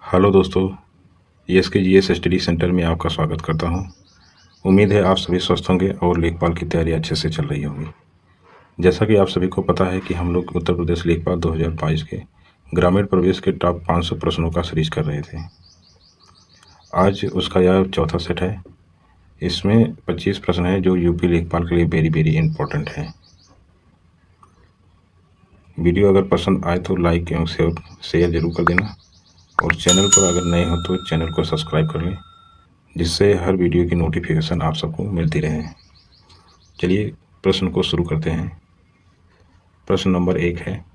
Hello दोस्तों, ESK study centre में आपका स्वागत करता हूं। उम्मीद है आप सभी स्वस्थ होंगे और लेखपाल की तैयारी अच्छे से चल रही होगी। जैसा कि आप सभी को पता है कि हम लोग उत्तर प्रदेश लेखपाल 2022 के ग्रामीण प्रवेश के टॉप 500 प्रश्नों का सीरीज कर रहे थे। आज उसका यह चौथा सेट है। इसमें 25 प्रश्न हैं जो यूपी लेखपाल के लिए वेरी वेरी इंपॉर्टेंट है। वीडियो अगर पसंद आए तो लाइक एवं शेयर जरूर कर देना और चैनल पर अगर नए हो तो चैनल को सब्सक्राइब कर लें, जिससे हर वीडियो की नोटिफिकेशन आप सबको मिलती रहे। चलिए प्रश्न को शुरू करते हैं। प्रश्न नंबर 1 है,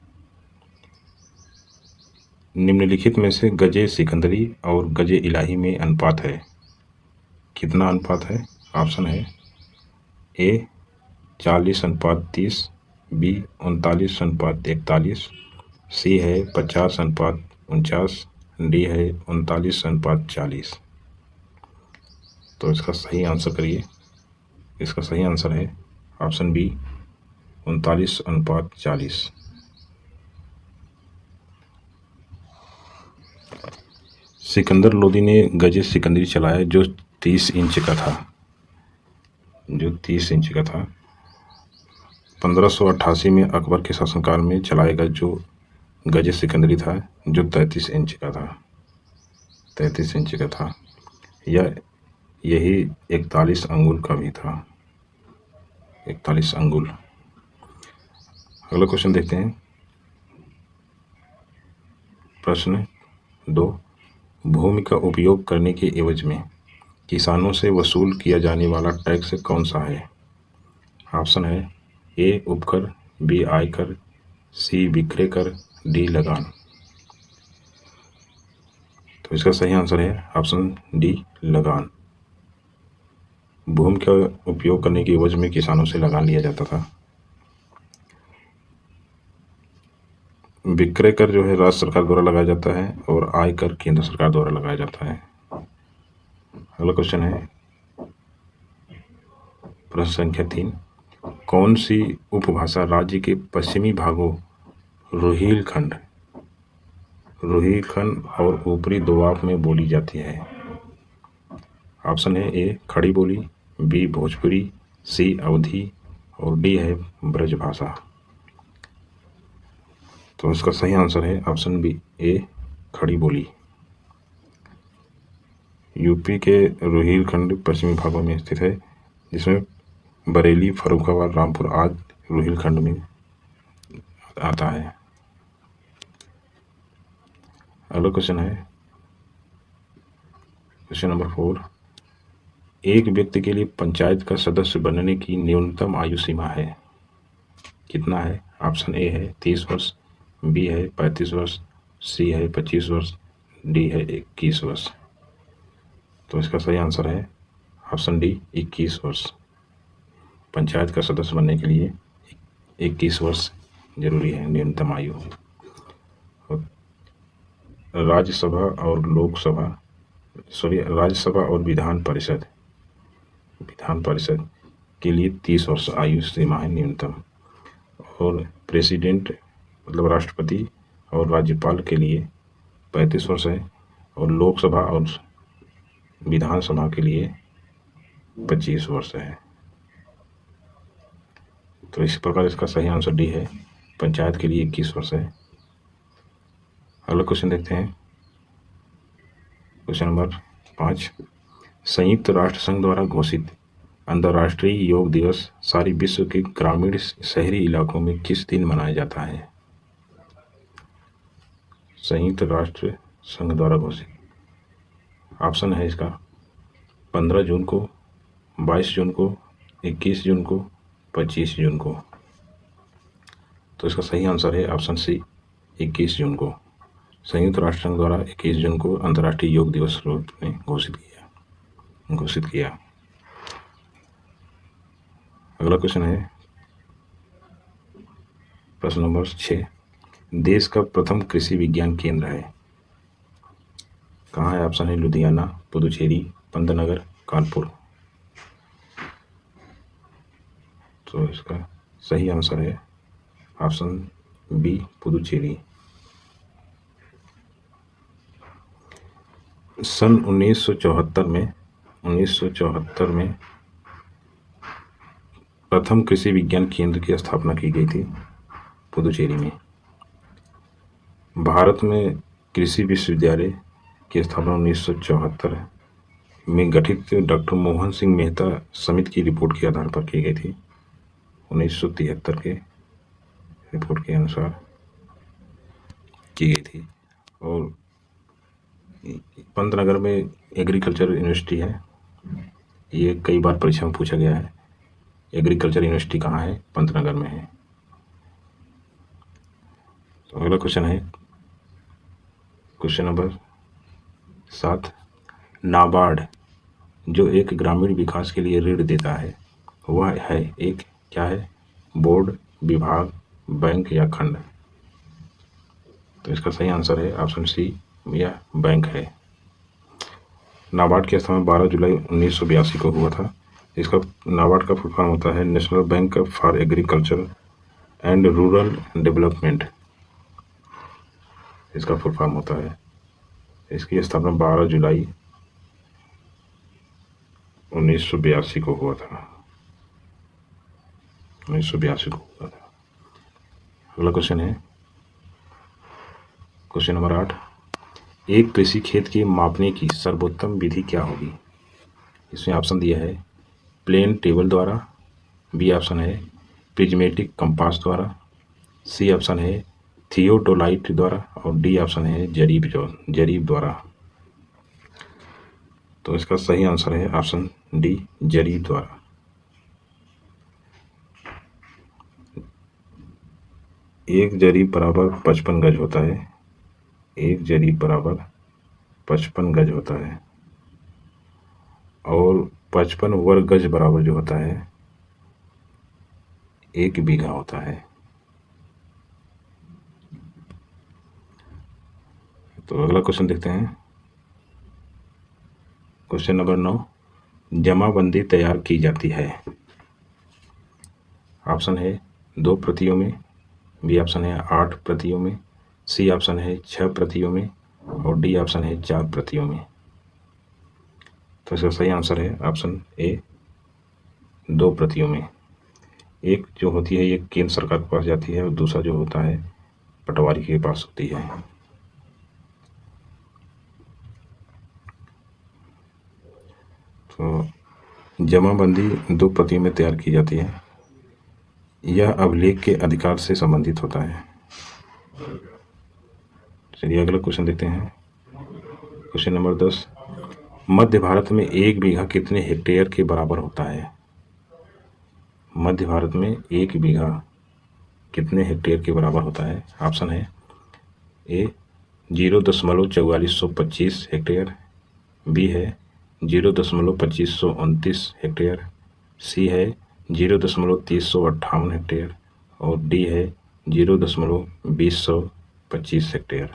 निम्नलिखित में से गजे सिकंदरी और गजे इलाही में अनुपात है। कितना अनुपात है? ऑप्शन है ए 40:30, बी 39:41, सी है 50:49, डी है 39:40। तो इसका सही आंसर करिए। इसका सही आंसर है ऑप्शन बी 39:40। सिकंदर लोदी ने गजे सिकंदरी चलाया जो 30 इंच का था। 1588 में अकबर के शासनकाल में चलाया गया जो गजे सिकंदरी था, जो 33 इंच का था। 33 इंच का था। यही 41 अंगुल का भी था। 41 अंगुल। अगला क्वेश्चन देखते हैं। प्रश्न 2, भूमि का उपयोग करने के एवज में किसानों से वसूल किया जाने वाला टैक्स कौन सा है? ऑप्शन है ए उपकर, बी आयकर, सी विक्रय कर, डी लगान। तो इसका सही आंसर है ऑप्शन डी लगान। भूमि का उपयोग करने के एवज में किसानों से लगान लिया जाता था। विक्रय कर जो है राज्य सरकार द्वारा लगाया जाता है और आयकर केंद्र सरकार द्वारा लगाया जाता है। अगला क्वेश्चन है प्रश्न संख्या 3, कौन सी उपभाषा राज्य के पश्चिमी भागों रोहिलखंड और ऊपरी दोआब में बोली जाती है? ऑप्शन है ए खड़ी बोली, बी भोजपुरी, सी अवधी और डी है ब्रजभाषा। तो इसका सही आंसर है ऑप्शन बी ए खड़ी बोली। यूपी के रोहिलखंड पश्चिमी भागों में स्थित है, जिसमें बरेली, फर्रुखाबाद, रामपुर आदि रोहिलखंड में आता है। अगला क्वेश्चन है क्वेश्चन नंबर 4, एक व्यक्ति के लिए पंचायत का सदस्य बनने की न्यूनतम आयु सीमा है। कितना है? ऑप्शन ए है 30 वर्ष, बी है 35 वर्ष, सी है 25 वर्ष, डी है 21 वर्ष। तो इसका सही आंसर है ऑप्शन डी 21 वर्ष। पंचायत का सदस्य बनने के लिए 21 वर्ष जरूरी है न्यूनतम आयु। राज्यसभा और विधान परिषद के लिए 30 वर्ष आयु सीमा है न्यूनतम। और प्रेसिडेंट मतलब राष्ट्रपति और राज्यपाल के लिए 35 वर्ष है और लोकसभा और विधानसभा के लिए 25 वर्ष है। तो इस प्रकार इसका सही आंसर डी है, पंचायत के लिए 21 वर्ष है। अगला क्वेश्चन देखते हैं। क्वेश्चन नंबर 5, संयुक्त राष्ट्र संघ द्वारा घोषित अंतर्राष्ट्रीय योग दिवस सारी विश्व के ग्रामीण शहरी इलाकों में किस दिन मनाया जाता है? संयुक्त राष्ट्र संघ द्वारा घोषित ऑप्शन है इसका 15 जून को, 22 जून को, 21 जून को, 25 जून को। तो इसका सही आंसर है ऑप्शन सी 21 जून को। संयुक्त राष्ट्र संघ द्वारा 21 जून को अंतर्राष्ट्रीय योग दिवस रूप में घोषित किया। अगला क्वेश्चन है प्रश्न नंबर 6, देश का प्रथम कृषि विज्ञान केंद्र है। कहाँ है? ऑप्शन है लुधियाना, पुदुचेरी, पंतनगर, कानपुर। तो इसका सही आंसर है ऑप्शन बी पुदुचेरी। सन 1974 में प्रथम कृषि विज्ञान केंद्र की स्थापना की गई थी पुदुचेरी में। भारत में कृषि विश्वविद्यालय की स्थापना 1974 में गठित डॉक्टर मोहन सिंह मेहता समिति की रिपोर्ट के आधार पर की गई थी। 1973 के रिपोर्ट के अनुसार की गई थी। और पंतनगर में एग्रीकल्चर यूनिवर्सिटी है। ये कई बार परीक्षा में पूछा गया है। एग्रीकल्चर यूनिवर्सिटी कहाँ है? पंतनगर में है। तो अगला क्वेश्चन है क्वेश्चन नंबर 7। नाबार्ड जो एक ग्रामीण विकास के लिए ऋण देता है वह है एक क्या है? बोर्ड, विभाग, बैंक या खंड? तो इसका सही आंसर है ऑप्शन सी, यह बैंक है। नाबार्ड की स्थापना 12 जुलाई 1982 को हुआ था। इसका नाबार्ड का फुल फॉर्म होता है national bank for agriculture and rural development. इसका फुल फॉर्म होता है। इसकी स्थापना 12 जुलाई 1982 को हुआ था। 1982 को हुआ था। अगला क्वेश्चन है क्वेश्चन नंबर 8। एक कृषि खेत की मापने की सर्वोत्तम विधि क्या होगी? इसमें ऑप्शन दिया है प्लेन टेबल द्वारा, बी ऑप्शन है प्रिज्मेटिक कंपास द्वारा, सी ऑप्शन है थियोडोलाइट द्वारा और डी ऑप्शन है जरीब द्वारा। तो इसका सही आंसर है ऑप्शन डी, जरीब द्वारा। एक जरीब बराबर 55 गज होता है। एक जरीब बराबर 55 गज होता है और 55 वर्ग गज बराबर जो होता है 1 बीघा होता है। तो अगला क्वेश्चन देखते हैं क्वेश्चन नंबर 9। जमाबंदी तैयार की जाती है। ऑप्शन है 2 प्रतियों में, बी ऑप्शन है 8 प्रतियों में, सी ऑप्शन है 6 प्रतियों में और डी ऑप्शन है 4 प्रतियों में। तो इसका सही आंसर है ऑप्शन ए, 2 प्रतियों में। एक जो होती है ये केंद्र सरकार के पास जाती है और दूसरा जो होता है पटवारी के पास होती है। तो जमाबंदी 2 प्रतियों में तैयार की जाती है। यह अभिलेख के अधिकार से संबंधित होता है। चलिए अगला क्वेश्चन देखते हैं क्वेश्चन नंबर 10। मध्य भारत में 1 बीघा कितने हेक्टेयर के बराबर होता है? मध्य भारत में 1 बीघा कितने हेक्टेयर के बराबर होता है? ऑप्शन है ए 0.4425 हेक्टेयर, बी है 0.2529 हेक्टेयर, सी है 0.3058 हेक्टेयर और डी है 0.2025 हेक्टेयर।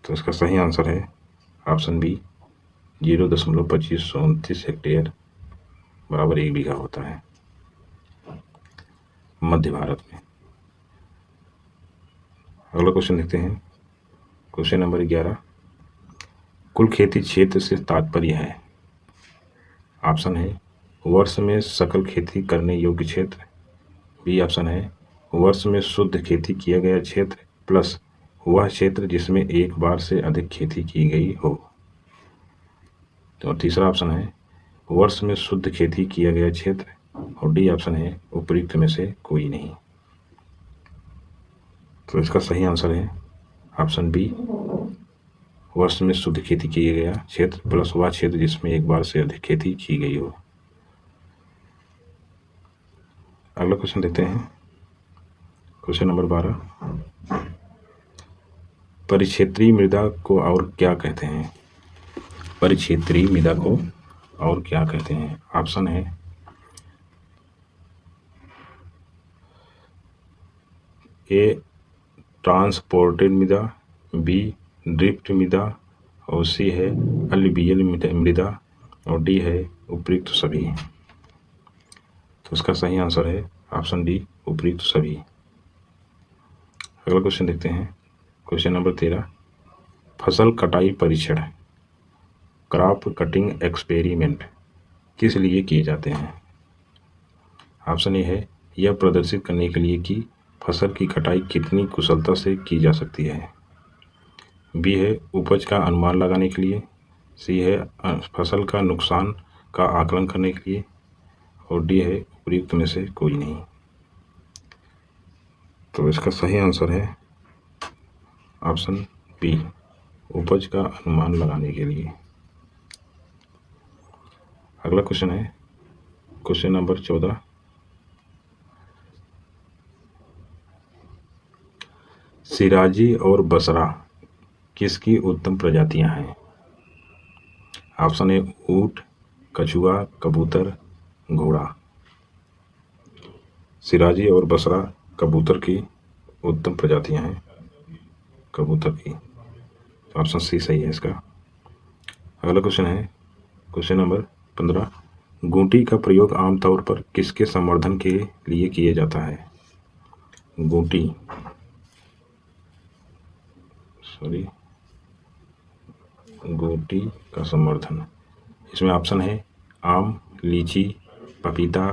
तो इसका सही आंसर है ऑप्शन बी, 0.2529 हेक्टेयर बराबर 1 बीघा होता है मध्य भारत में। अगला क्वेश्चन देखते हैं क्वेश्चन नंबर 11। कुल खेती क्षेत्र से तात्पर्य है। ऑप्शन है वर्ष में सकल खेती करने योग्य क्षेत्र, बी ऑप्शन है वर्ष में शुद्ध खेती किया गया क्षेत्र प्लस वह क्षेत्र जिसमें एक बार से अधिक खेती की गई हो। तो तीसरा ऑप्शन है वर्ष में शुद्ध खेती किया गया क्षेत्र और डी ऑप्शन है उपयुक्त में से कोई नहीं। तो इसका सही आंसर है ऑप्शन बी, वर्ष में शुद्ध खेती किया गया क्षेत्र प्लस वह क्षेत्र जिसमें एक बार से अधिक खेती की गई हो। अगला क्वेश्चन देखते हैं क्वेश्चन नंबर 12। परिक्षेत्रीय मृदा को और क्या कहते हैं? परिक्षेत्रीय मृदा को और क्या कहते हैं? ऑप्शन है ए ट्रांसपोर्टेड मृदा, बी ड्रिफ्ट मृदा और सी है अलवियल मृदा और डी है उपयुक्त सभी। तो इसका सही आंसर है ऑप्शन डी, उपयुक्त सभी। अगला क्वेश्चन देखते हैं क्वेश्चन नंबर 13। फसल कटाई परीक्षण क्रॉप कटिंग एक्सपेरिमेंट किस लिए किए जाते हैं? ऑप्शन ए है यह प्रदर्शित करने के लिए कि फसल की कटाई कितनी कुशलता से की जा सकती है। बी है उपज का अनुमान लगाने के लिए। सी है फसल का नुकसान का आकलन करने के लिए। और डी है उपयुक्त में से कोई नहीं। तो इसका सही आंसर है ऑप्शन बी, उपज का अनुमान लगाने के लिए। अगला क्वेश्चन है क्वेश्चन नंबर 14। सिराजी और बसरा किसकी उत्तम प्रजातियां हैं? ऑप्शन ए ऊंट, कछुआ, कबूतर, घोड़ा। सिराजी और बसरा कबूतर की उत्तम प्रजातियां हैं, कबूतर की। ऑप्शन सी सही है इसका। अगला क्वेश्चन है क्वेश्चन नंबर 15। गुंटी का प्रयोग आमतौर पर किसके संवर्धन के लिए किया जाता है? गुंटी का संवर्धन। इसमें ऑप्शन है आम, लीची, पपीता,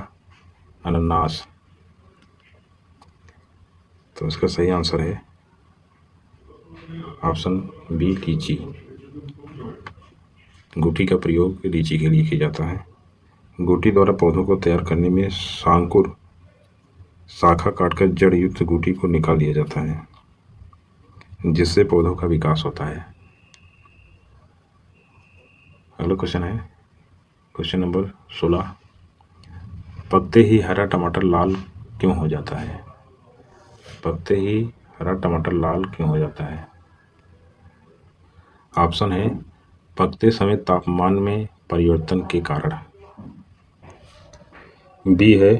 अनानास। तो इसका सही आंसर है ऑप्शन बी, लीची। गुटी का प्रयोग लीची के लिए किया जाता है। गुटी द्वारा पौधों को तैयार करने में शांकुर शाखा काटकर जड़ युक्त गुटी को निकाल दिया जाता है, जिससे पौधों का विकास होता है। अगला क्वेश्चन है क्वेश्चन नंबर 16। पकते ही हरा टमाटर लाल क्यों हो जाता है? पकते ही हरा टमाटर लाल क्यों हो जाता है? ऑप्शन है पकते समय तापमान में परिवर्तन के कारण। बी है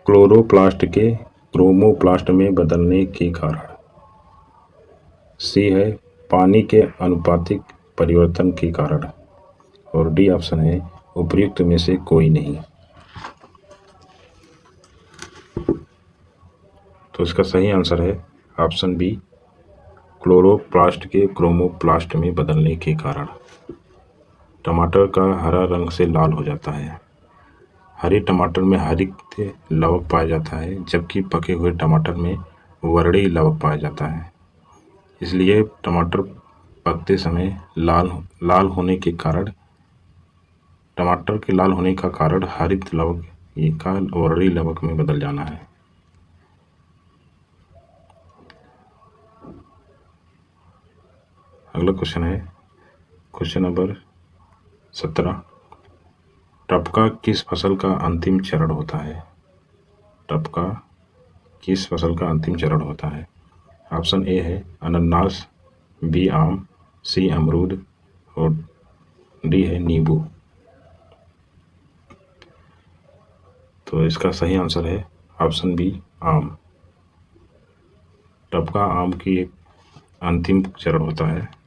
क्लोरोप्लास्ट के क्रोमोप्लास्ट में बदलने के कारण। सी है पानी के अनुपातिक परिवर्तन के कारण। और डी ऑप्शन है उपयुक्त में से कोई नहीं। तो इसका सही आंसर है ऑप्शन बी, क्लोरोप्लास्ट के क्रोमोप्लास्ट में बदलने के कारण टमाटर का हरा रंग से लाल हो जाता है। हरे टमाटर में हरित लवक पाया जाता है, जबकि पके हुए टमाटर में वर्णीय लवक पाया जाता है। इसलिए टमाटर पकते समय लाल होने के कारण, टमाटर के लाल होने का कारण हरित लवक का वर्णीय लवक में बदल जाना है। अगला क्वेश्चन है क्वेश्चन नंबर 17। टपका किस फसल का अंतिम चरण होता है? टपका किस फसल का अंतिम चरण होता है? ऑप्शन ए है अनानास, बी आम, सी अमरूद और डी है नींबू। तो इसका सही आंसर है ऑप्शन बी, आम। टपका आम की एक अंतिम चरण होता है।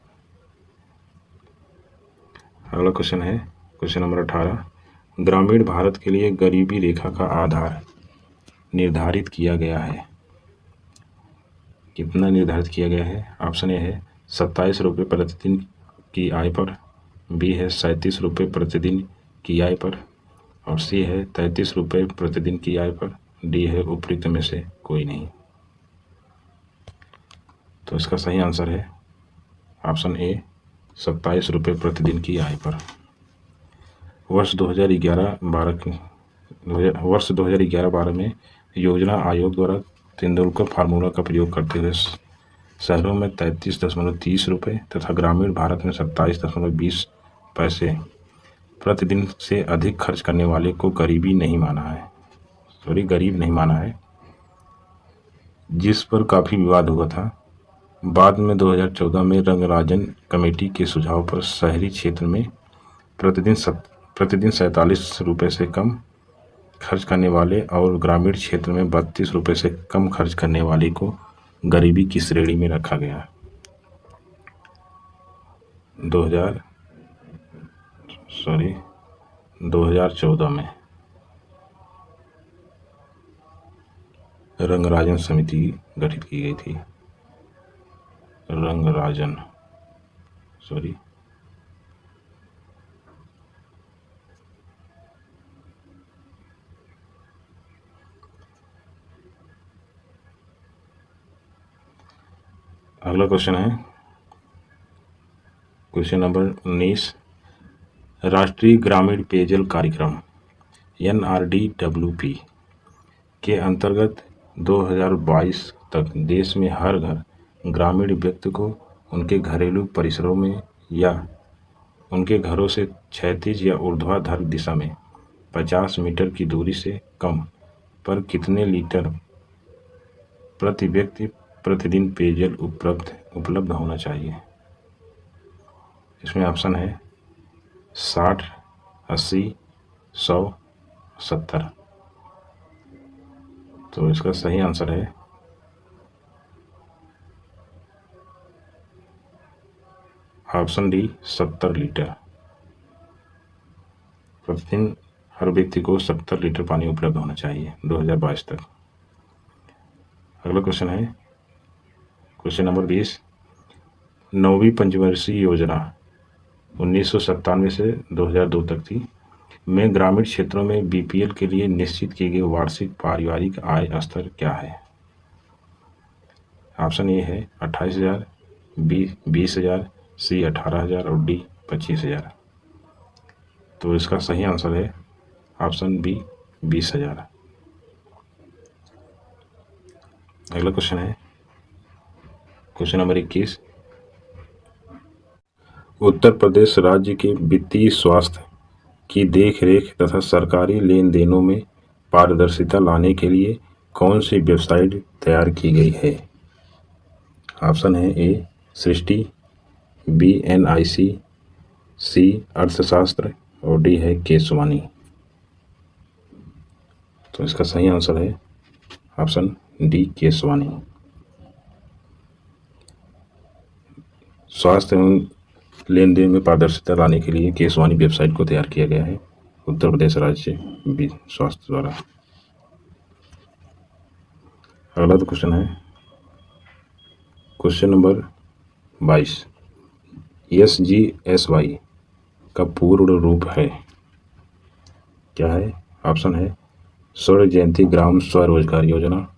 अगला क्वेश्चन है क्वेश्चन नंबर 18। ग्रामीण भारत के लिए गरीबी रेखा का आधार निर्धारित किया गया है। कितना निर्धारित किया गया है? ऑप्शन ए है 27 रुपये प्रतिदिन की आय पर, बी है 37 रुपये प्रतिदिन की आय पर और सी है 33 रुपये प्रतिदिन की आय पर, डी है उपयुक्त में से कोई नहीं। तो इसका सही आंसर है ऑप्शन ए, 27 रुपये प्रतिदिन की आय पर। वर्ष 2011-12 में योजना आयोग द्वारा तेंदुलकर फार्मूला का प्रयोग करते हुए शहरों में 33.30 रुपये तथा ग्रामीण भारत में 27.20 पैसे प्रतिदिन से अधिक खर्च करने वाले को गरीब नहीं माना है, जिस पर काफ़ी विवाद हुआ था। बाद में 2014 में रंगराजन कमेटी के सुझाव पर शहरी क्षेत्र में प्रतिदिन 47 रुपये से कम खर्च करने वाले और ग्रामीण क्षेत्र में 32 रुपये से कम खर्च करने वाले को गरीबी की श्रेणी में रखा गया। 2014 में रंगराजन समिति गठित की गई थी। रंगराजन सॉरी, अगला क्वेश्चन है क्वेश्चन नंबर 19। राष्ट्रीय ग्रामीण पेयजल कार्यक्रम NRDWP के अंतर्गत 2022 तक देश में हर घर ग्रामीण व्यक्ति को उनके घरेलू परिसरों में या उनके घरों से क्षैतिज या ऊर्ध्वाधर दिशा में 50 मीटर की दूरी से कम पर कितने लीटर प्रति व्यक्ति प्रतिदिन पेयजल उपलब्ध होना चाहिए? इसमें ऑप्शन है 60, 80, 100, 70। तो इसका सही आंसर है ऑप्शन डी 70 लीटर। प्रतिदिन हर व्यक्ति को 70 लीटर पानी उपलब्ध होना चाहिए 2022 तक। अगला क्वेश्चन है क्वेश्चन नंबर 20। 9वीं पंचवर्षीय योजना 1997 से 2002 तक थी में ग्रामीण क्षेत्रों में BPL के लिए निश्चित किए गए वार्षिक पारिवारिक आय स्तर क्या है? ऑप्शन ए है 28,000, बी 20,000, सी 18,000 और डी 25,000। तो इसका सही आंसर है ऑप्शन बी 20,000। अगला क्वेश्चन है क्वेश्चन नंबर 21। उत्तर प्रदेश राज्य के वित्तीय स्वास्थ्य की देखरेख तथा सरकारी लेन देनों में पारदर्शिता लाने के लिए कौन सी वेबसाइट तैयार की गई है? ऑप्शन है ए सृष्टि, बी NIC, सी अर्थशास्त्र और डी है केसवानी। तो इसका सही आंसर है ऑप्शन डी केसवानी। स्वास्थ्य एवं लेन देन में पारदर्शिता लाने के लिए केसवानी वेबसाइट को तैयार किया गया है उत्तर प्रदेश राज्य स्वास्थ्य द्वारा। अगला तो क्वेश्चन है क्वेश्चन नंबर 22। SGSY का पूर्ण रूप है क्या है? ऑप्शन है स्वर्ण जयंती ग्राम स्वरोजगार योजना,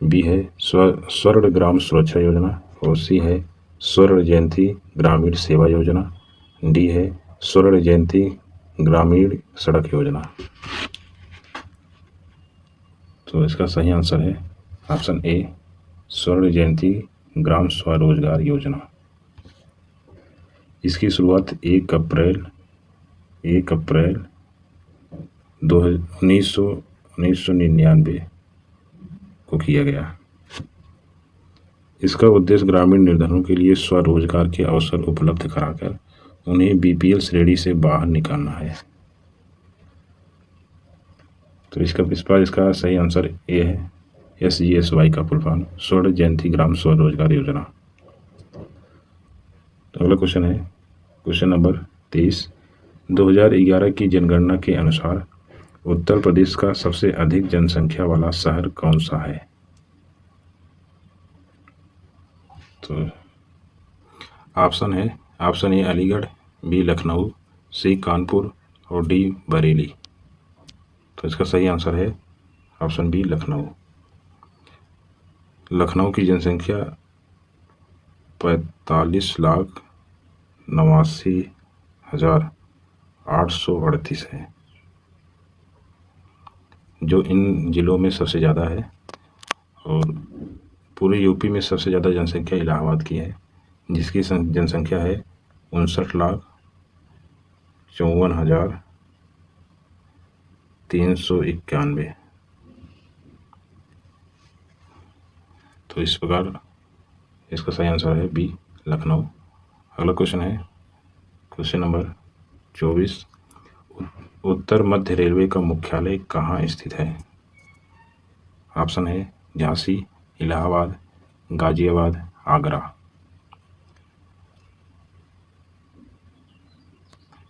बी है स्वर्ण ग्राम सुरक्षा योजना और सी है स्वर्ण जयंती ग्रामीण सेवा योजना, डी है स्वर्ण जयंती ग्रामीण सड़क योजना। तो इसका सही आंसर है ऑप्शन ए स्वर्ण जयंती ग्राम स्वरोजगार योजना। इसकी शुरुआत 1 अप्रैल 1999 को किया गया। इसका उद्देश्य ग्रामीण निर्धनों के लिए स्वरोजगार के अवसर उपलब्ध कराकर उन्हें BPL श्रेणी से बाहर निकालना है। तो इसका सही आंसर ए है SGSY का फुल फॉर्म स्वर्ण जयंती ग्राम स्वरोजगार योजना। तो अगला क्वेश्चन है क्वेश्चन नंबर 23। 2011 की जनगणना के अनुसार उत्तर प्रदेश का सबसे अधिक जनसंख्या वाला शहर कौन सा है? तो option A Aligarh, B Lucknow, C Kanpur और डी बरेली। तो इसका सही आंसर है ऑप्शन बी लखनऊ। लखनऊ की जनसंख्या 45,89,838 है, जो इन जिलों में सबसे ज़्यादा है। और पूरे यूपी में सबसे ज़्यादा जनसंख्या इलाहाबाद की है, जिसकी जनसंख्या है 59,54,391। तो इस प्रकार इसका सही आंसर है बी लखनऊ। अगला क्वेश्चन है क्वेश्चन नंबर 24। उत्तर मध्य रेलवे का मुख्यालय कहाँ स्थित है? ऑप्शन है झांसी, इलाहाबाद, गाजियाबाद, आगरा।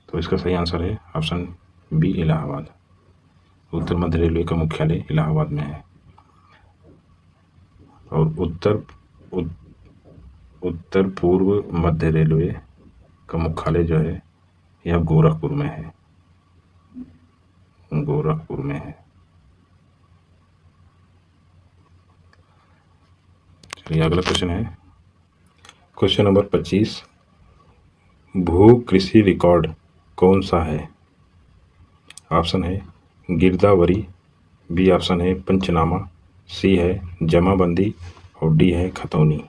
तो इसका सही आंसर है ऑप्शन बी इलाहाबाद। उत्तर मध्य रेलवे का मुख्यालय इलाहाबाद में है। और उत्तर पूर्व मध्य रेलवे का मुख्यालय जो है यह गोरखपुर में है, गोरखपुर में है। चलिए अगला क्वेश्चन है क्वेश्चन नंबर 25। भू कृषि रिकॉर्ड कौन सा है? ऑप्शन है गिरदावरी, बी ऑप्शन है पंचनामा, सी है जमाबंदी और डी है खतौनी।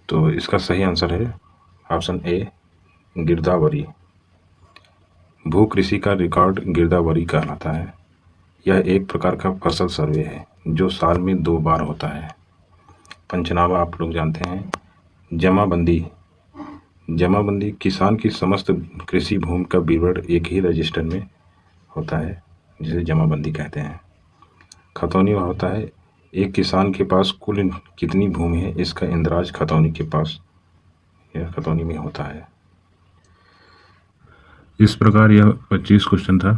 तो इसका सही आंसर है ऑप्शन ए गिरदावरी। भू कृषि का रिकॉर्ड गिरदावरी कहलाता है। यह एक प्रकार का फसल सर्वे है जो साल में 2 बार होता है। पंचनामा आप लोग जानते हैं। जमाबंदी, जमाबंदी किसान की समस्त कृषि भूमि का विवरण एक ही रजिस्टर में होता है, जिसे जमाबंदी कहते हैं। खतौनी वह होता है एक किसान के पास कुल कितनी भूमि है इसका इंदराज खतौनी के पास, यह खतौनी में होता है। इस प्रकार यह 25 क्वेश्चन था।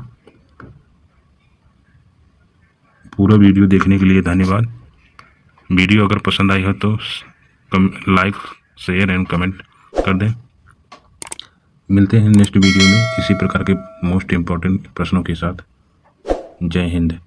पूरा वीडियो देखने के लिए धन्यवाद। वीडियो अगर पसंद आई हो तो लाइक, शेयर एंड कमेंट कर दें। मिलते हैं नेक्स्ट वीडियो में इसी प्रकार के मोस्ट इम्पोर्टेंट प्रश्नों के साथ। जय हिंद।